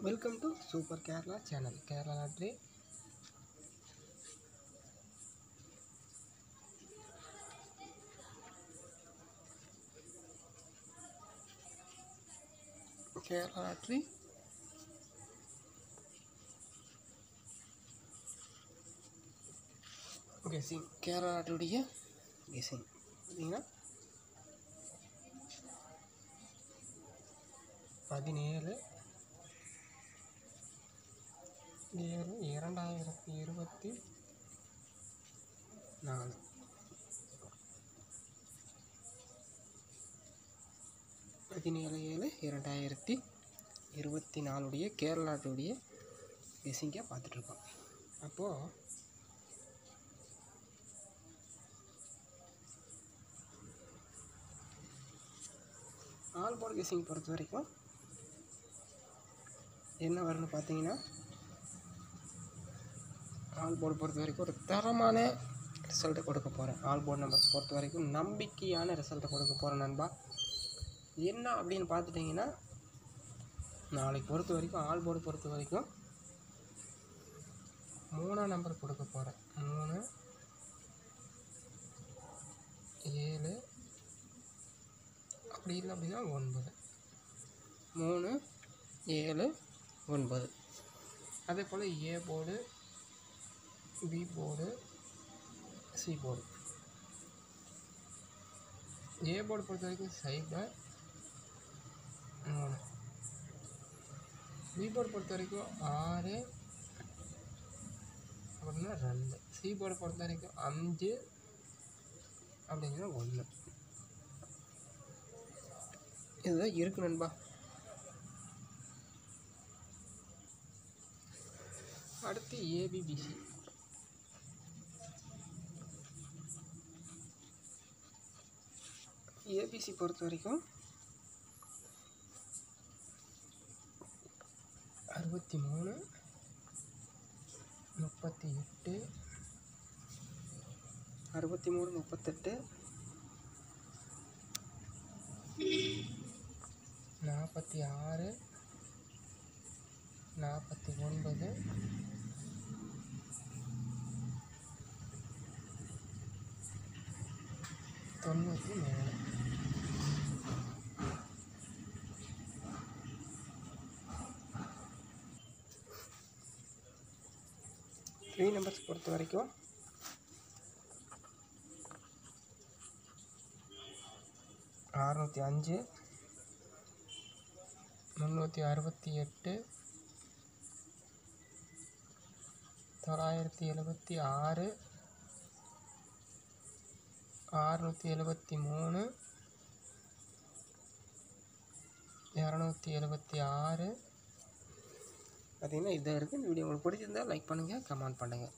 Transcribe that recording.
Welcome to super Kerala channel. Kerala lottery guessing. Kerala லாட்டரியுடைய guessing பார்த்தீங்கன்னா 17/7/2024 17/7/2024 கேரளா லாட்டரியுடைய கெஸிங்கை பார்த்துட்ருக்கோம். அப்போது ஆல் போர்டு கெஸிங் பொறுத்த வரைக்கும் என்ன வரும்னு பார்த்தீங்கன்னா, ஆல் போர்டு பொறுத்த வரைக்கும் ஒரு தரமான ரிசல்ட்டை கொடுக்க போகிறேன். ஆல் போர்டு நம்பர்ஸ் பொறுத்த வரைக்கும் நம்பிக்கையான ரிசல்ட்டை கொடுக்க போகிறேன் நண்பா. என்ன அப்படின்னு பார்த்துட்டிங்கன்னா, நாளைக்கு பொறுத்த வரைக்கும் ஆல் போர்டு பொறுத்த வரைக்கும் 3ஆம் நம்பர் கொடுக்க போகிறேன். 3 7 அப்படி இல்லை அப்படின்னா 9. 3 7 9. அதே போல் A board, B board, C board. A board பொறுத்த வரைக்கும் 0 3. பி போர்டு பொறுத்த வரைக்கும் 6 அப்படின்னா 2. சி போர்டு பொறுத்த வரைக்கும் 5 அப்படின்னா 1. இதுதான் இருக்கு நண்பா. அடுத்து ஏபிபிசி. ஏபிசி பொறுத்த வரைக்கும் 63 38 63 38 46 49 94. 3 நம்பர்ஸ் பொறுத்த வரைக்கும் 605 368 976 673 276. பார்த்தீங்கன்னா இதாக இருக்குது. இந்த வீடியோ உங்களுக்கு பிடிச்சிருந்தால் லைக் பண்ணுங்கள், கமெண்ட் பண்ணுங்கள்.